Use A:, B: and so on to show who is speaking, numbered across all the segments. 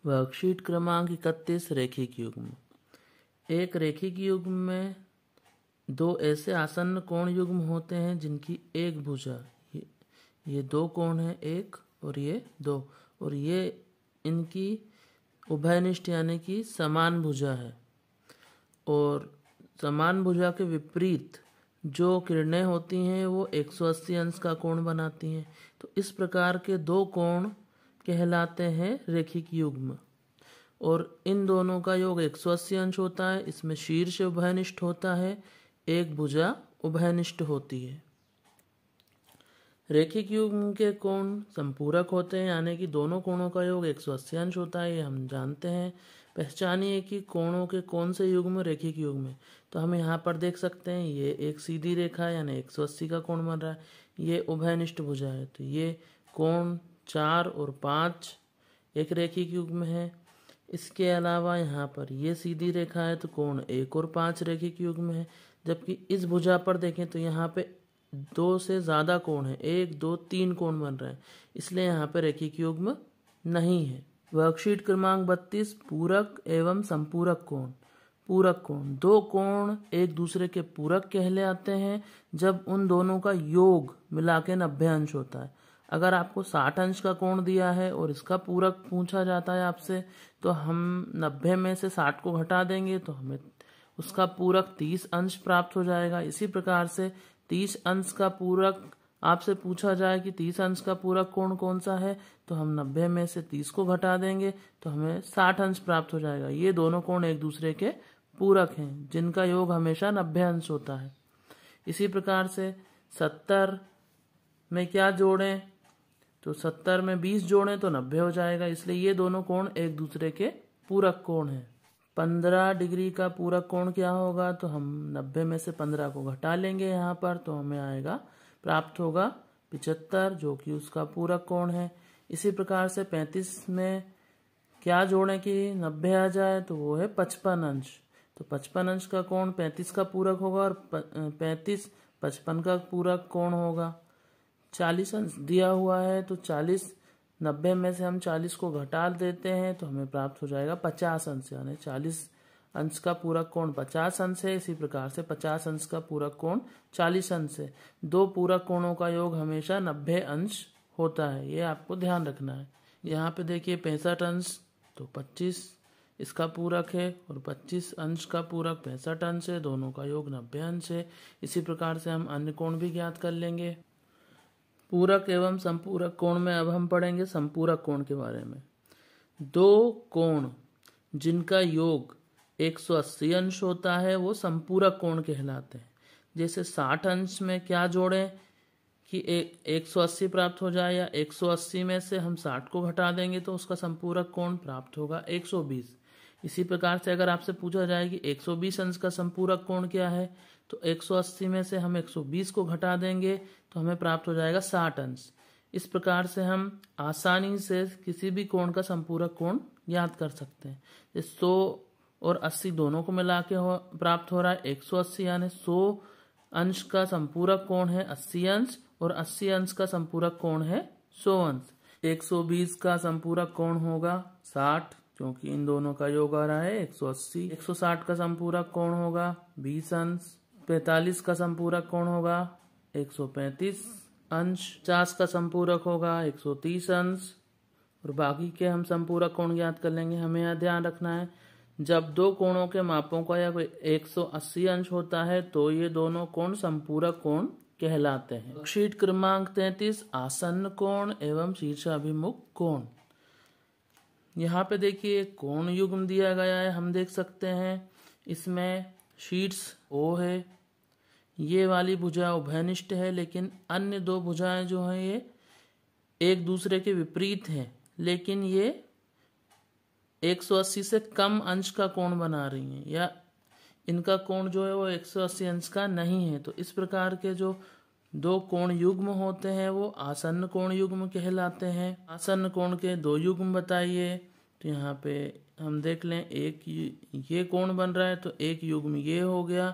A: Worksheet क्रमांक 31 रेखिक युग्म। एक रेखिक युग्म में दो ऐसे आसन्न कोण युग्म होते हैं जिनकी एक भुजा, ये दो कोण है, एक और ये दो, और ये इनकी उभयनिष्ठ यानी कि समान भुजा है। और समान भुजा के विपरीत जो किरणें होती हैं वो 180 अंश का कोण बनाती हैं। तो इस प्रकार के दो कोण कहलाते हैं रेखिक युग्म। और इन दोनों का योग 180 अंश होता है। इसमें शीर्ष उभयनिष्ठ होता है, एक भुजा उभयनिष्ठ होती है। रेखिक युग्म के कोण संपूरक होते हैं, यानी कि दोनों कोणों का योग 180 अंश होता है, ये हम जानते हैं। पहचानिए कि कोणों के कौन से युग्म रेखिक युग्म है। तो हम यहाँ पर देख सकते हैं ये एक सीधी रेखा है, यानी 180 का कोण बन रहा है। ये उभयनिष्ठ भुजा है, तो ये कोण 4 और 5 एक रेखिक युग्म है। इसके अलावा यहाँ पर ये सीधी रेखा है, तो कोण 1 और 5 रेखिक युग्म है। जबकि इस भुजा पर देखें तो यहाँ पे 2 से ज़्यादा कोण है, 1 2 3 कोण बन रहे हैं, इसलिए यहाँ पे रेखिक युग्म नहीं है। वर्कशीट क्रमांक 32 पूरक एवं संपूरक कोण। पूरक कोण, दो कोण एक दूसरे के पूरक कहलाते हैं जब उन दोनों का योग मिला के 90 अंश होता है। अगर आपको 60 अंश का कोण दिया है और इसका पूरक पूछा जाता है आपसे, तो हम 90 में से 60 को घटा देंगे तो हमें उसका पूरक 30 अंश प्राप्त हो जाएगा। इसी प्रकार से 30 अंश का पूरक आपसे पूछा जाए कि 30 अंश का पूरक कोण कौन सा है, तो हम 90 में से 30 को घटा देंगे तो हमें 60 अंश प्राप्त हो जाएगा। ये दोनों कोण एक दूसरे के पूरक हैं जिनका योग हमेशा 90 अंश होता है। इसी प्रकार से 70 में क्या जोड़ें, तो 70 में 20 जोड़ें तो 90 हो जाएगा, इसलिए ये दोनों कोण एक दूसरे के पूरक कोण हैं। 15 डिग्री का पूरक कोण क्या होगा, तो हम 90 में से 15 को घटा लेंगे यहाँ पर, तो हमें आएगा प्राप्त होगा 75, जो कि उसका पूरक कोण है। इसी प्रकार से 35 में क्या जोड़ें कि 90 आ जाए, तो वो है 55 अंश। तो 55 अंश का कोण 35 का पूरक होगा और 35 55 का पूरक कोण होगा। 40 अंश दिया हुआ है, तो 40 90 में से हम 40 को घटा देते हैं तो हमें प्राप्त हो जाएगा 50 अंश, यानी 40 अंश का पूरक कोण 50 अंश है। इसी प्रकार से 50 अंश का पूरक कोण 40 अंश है। दो पूरक कोणों का योग हमेशा 90 अंश होता है, ये आपको ध्यान रखना है। यहाँ पे देखिए 65 अंश, तो 25 इसका पूरक है और 25 अंश का पूरक 65 अंश है, दोनों का योग 90 अंश है। इसी प्रकार से हम अन्य कोण भी ज्ञात कर लेंगे। पूरक एवं संपूरक कोण में अब हम पढ़ेंगे संपूरक कोण के बारे में। दो कोण जिनका योग 180 अंश होता है वो संपूरक कोण कहलाते हैं। जैसे 60 अंश में क्या जोड़ें कि 180 प्राप्त हो जाए, या 180 में से हम 60 को घटा देंगे तो उसका संपूरक कोण प्राप्त होगा 120। इसी प्रकार से अगर आपसे पूछा जाए कि 120 अंश का संपूरक कोण क्या है, तो 180 में से हम 120 को घटा देंगे तो हमें प्राप्त हो जाएगा 60 अंश। इस प्रकार से हम आसानी से किसी भी कोण का संपूरक कोण ज्ञात कर सकते हैं। 100 और 80 दोनों को मिला के प्राप्त हो रहा है 180, यानी 100 अंश का संपूरक कोण है 80 अंश और 80 अंश का संपूरक कोण है 100 अंश। 120 का संपूरक कोण होगा 60, क्योंकि इन दोनों का योग आ रहा है 180। 160 का संपूरक कोण होगा 20 अंश। 45 का संपूरक कोण होगा 135 अंश। 50 का संपूरक होगा 130 अंश। और बाकी के हम संपूरक कोण ज्ञात कर लेंगे। हमें यहाँ ध्यान रखना है, जब दो कोणों के मापों का योग 180 अंश होता है तो ये दोनों कोण संपूरक कोण कहलाते हैं। वर्कशीट क्रमांक 33 आसन्न कोण एवं शीर्षाभिमुख कोण। यहाँ पे देखिए कोण युग्म दिया गया है, हम देख सकते हैं इसमें शीर्ष O है, ये वाली भुजा उभयनिष्ठ है, लेकिन अन्य दो भुजाएं जो हैं ये एक दूसरे के विपरीत हैं, लेकिन ये 180 से कम अंश का कोण बना रही हैं, या इनका कोण जो है वो 180 अंश का नहीं है। तो इस प्रकार के जो दो कोण युग्म होते हैं वो आसन्न कोण युग्म कहलाते हैं। आसन्न कोण के दो युग्म बताइए, तो यहाँ पे हम देख लें, एक ये कोण बन रहा है तो एक युग्म ये हो गया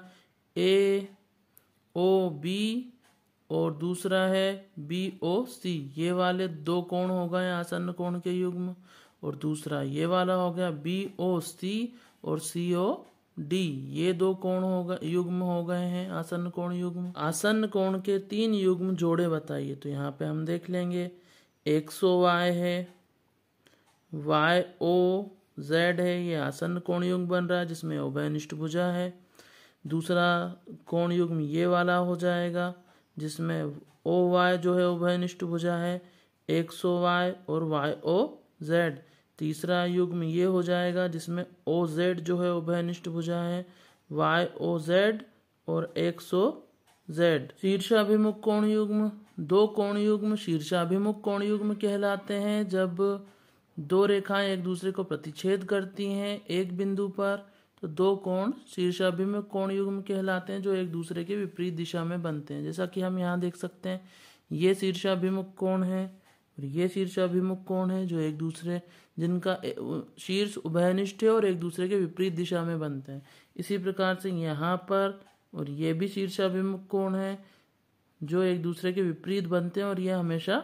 A: AOB और दूसरा है BOC, ये वाले दो कोण हो गए आसन्न कोण के युग्म। और दूसरा ये वाला हो गया BOC और COD। ये दो कोण युग्म हो गए हैं आसन्न कोण युग्म। आसन्न कोण के 3 युग्म जोड़े बताइए। तो यहाँ पे हम देख लेंगे XOY है, YOZ है, ये आसन्न कोण युग्म बन रहा है जिसमें उभयनिष्ठ भुजा है। दूसरा कोण युग्म ये वाला हो जाएगा जिसमें OY जो है उभयनिष्ठ भुजा है, XOY और YOZ। तीसरा युग्म ये हो जाएगा जिसमें OZ जो है उभयनिष्ठ भुजा है, YOZ और XOZ। शीर्षाभिमुख कोण युग्म, दो कोण युग्म शीर्षाभिमुख कोण युग्म कहलाते हैं जब दो रेखाएं एक दूसरे को प्रतिच्छेद करती हैं एक बिंदु पर, तो दो कोण शीर्षाभिमुख कोण युग्म कहलाते हैं जो एक दूसरे के विपरीत दिशा में बनते हैं। जैसा कि हम यहाँ देख सकते हैं, ये शीर्षाभिमुख कोण है और ये शीर्षाभिमुख कोण है जो एक दूसरे जिनका शीर्ष उभयनिष्ठ है और एक दूसरे के विपरीत दिशा में बनते हैं। इसी प्रकार से यहाँ पर और ये भी शीर्षाभिमुख कोण है जो एक दूसरे के विपरीत बनते हैं और ये हमेशा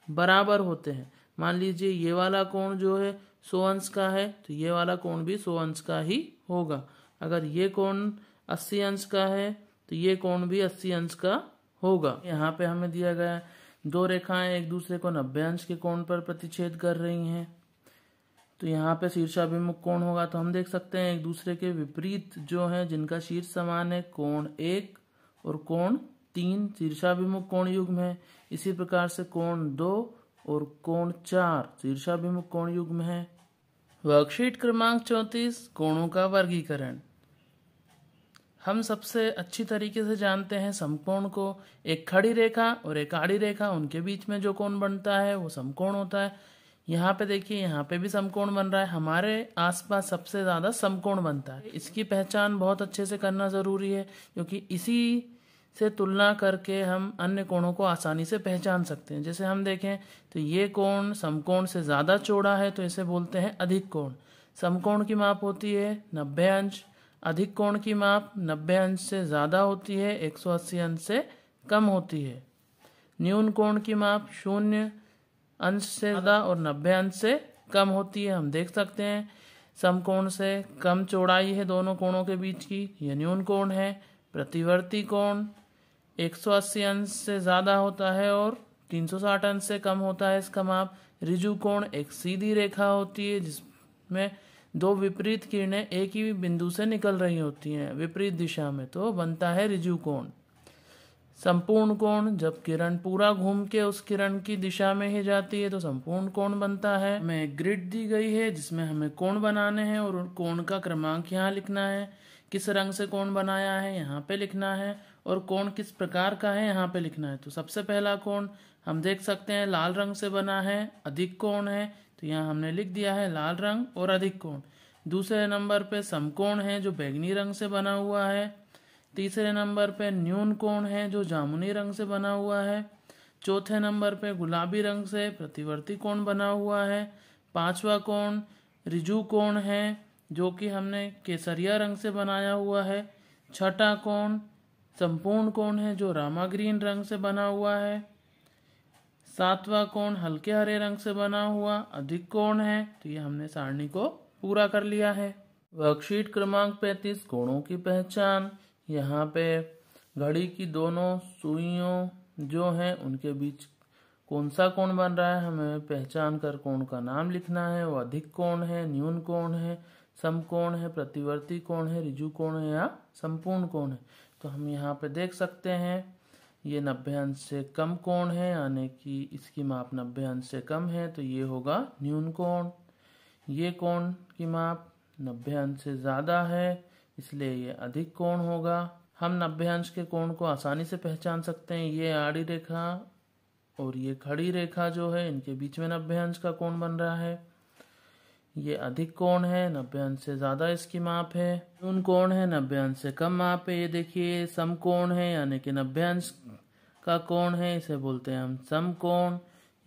A: बराबर होते हैं। मान लीजिए ये वाला कोण जो है 100 अंश का है तो ये वाला कोण भी 100 अंश का ही होगा। अगर ये कोण 80 अंश का है तो ये कोण भी 80 अंश का होगा। यहाँ पे हमें दिया गया है दो रेखाएं एक दूसरे को 90 अंश के कोण पर प्रतिच्छेद कर रही हैं, तो यहाँ पे शीर्षाभिमुख कोण होगा। तो हम देख सकते हैं एक दूसरे के विपरीत जो है जिनका शीर्ष समान है, कोण 1 और कोण 3 शीर्षाभिमुख कोण युग्म है। इसी प्रकार से कोण 2 और कोण 4 शीर्षाभिमुख कोण युग्म है। वर्कशीट क्रमांक 34 कोणों का वर्गीकरण। हम सबसे अच्छी तरीके से जानते हैं समकोण को। एक खड़ी रेखा और एक आड़ी रेखा, उनके बीच में जो कोण बनता है वो समकोण होता है। यहाँ पे देखिए, यहाँ पे भी समकोण बन रहा है। हमारे आसपास सबसे ज़्यादा समकोण बनता है। इसकी पहचान बहुत अच्छे से करना ज़रूरी है क्योंकि इसी से तुलना करके हम अन्य कोणों को आसानी से पहचान सकते हैं। जैसे हम देखें तो ये कोण समकोण से ज़्यादा चौड़ा है तो इसे बोलते हैं अधिक कोण। समकोण की माप होती है 90 अंश, अधिक कोण की माप 90 अंश से ज़्यादा होती है, 180 अंश से कम होती है। न्यून कोण की माप 0 अंश से ज़्यादा और 90 अंश से कम होती है। हम देख सकते हैं समकोण से कम चौड़ाई है दोनों कोणों के बीच की, यह न्यून कोण है। प्रतिवर्ती कोण 180 अंश से ज़्यादा होता है और 360 अंश से कम होता है इसका माप। ऋजु कोण एक सीधी रेखा होती है जिसमें दो विपरीत किरणें एक ही बिंदु से निकल रही होती हैं विपरीत दिशा में, तो बनता है ऋजु कोण। संपूर्ण कोण, जब किरण पूरा घूम के उस किरण की दिशा में ही जाती है तो संपूर्ण कोण बनता है। हमें एक ग्रिड दी गई है जिसमें हमें कोण बनाने हैं और कोण का क्रमांक यहाँ लिखना है। किस रंग से कोण बनाया है यहाँ पे लिखना है और कोण किस प्रकार का है यहाँ पे लिखना है। तो सबसे पहला कोण हम देख सकते हैं लाल रंग से बना है, अधिक कोण है, तो यहाँ हमने लिख दिया है लाल रंग और अधिक कोण। दूसरे नंबर पे समकोण है जो बैंगनी रंग से बना हुआ है। तीसरे नंबर पे न्यून कोण है जो जामुनी रंग से बना हुआ है। चौथे नंबर पे गुलाबी रंग से प्रतिवर्ती कोण बना हुआ है। पांचवा कोण ऋजु कोण है जो कि हमने केसरिया रंग से बनाया हुआ है। छठा कोण संपूर्ण कोण है जो रामा ग्रीन रंग से बना हुआ है। सातवां कोण हल्के हरे रंग से बना हुआ अधिक कोण है। तो ये हमने सारणी को पूरा कर लिया है। वर्कशीट क्रमांक 35 कोणों की पहचान। यहाँ पे घड़ी की दोनों सुइयों जो हैं उनके बीच कौन सा कोण बन रहा है हमें पहचान कर कोण का नाम लिखना है। वो अधिक कोण है, न्यून कोण है, समकोण है, प्रतिवर्ती कोण है, ऋजु कोण है या संपूर्ण कोण है। तो हम यहाँ पे देख सकते हैं ये 90 अंश से कम कोण है, यानी कि इसकी माप 90 अंश से कम है, तो ये होगा न्यून कोण। ये कोण की माप 90 अंश से ज़्यादा है, इसलिए ये अधिक कोण होगा। हम 90 अंश के कोण को आसानी से पहचान सकते हैं। ये आड़ी रेखा और ये खड़ी रेखा जो है इनके बीच में 90 अंश का कोण बन रहा है। ये अधिक कोण है, 90 अंश से ज़्यादा इसकी माप है। न्यून कोण है, 90 अंश से कम माप है। ये देखिए समकोण है, यानी कि 90 अंश का कोण है, इसे बोलते हैं हम समकोण।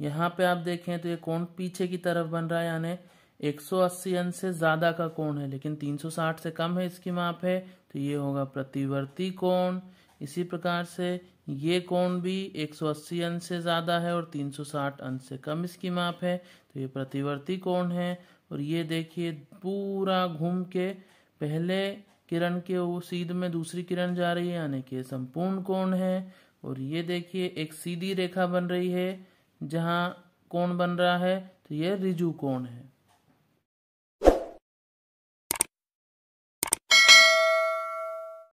A: यहाँ पे आप देखें तो ये कोण पीछे की तरफ बन रहा है, यानी 180 अंश से ज़्यादा का कोण है, लेकिन 360 से कम है इसकी माप है, तो ये होगा प्रतिवर्ती कोण। इसी प्रकार से ये कोण भी 180 अंश से ज़्यादा है और 360 अंश से कम इसकी माप है, तो ये प्रतिवर्ती कोण है। और ये देखिए पूरा घूम के पहले किरण के सीध में दूसरी किरण जा रही है, यानी कि संपूर्ण कोण है। और ये देखिए एक सीधी रेखा बन रही है जहाँ कोण बन रहा है, तो ये ऋजु कोण है।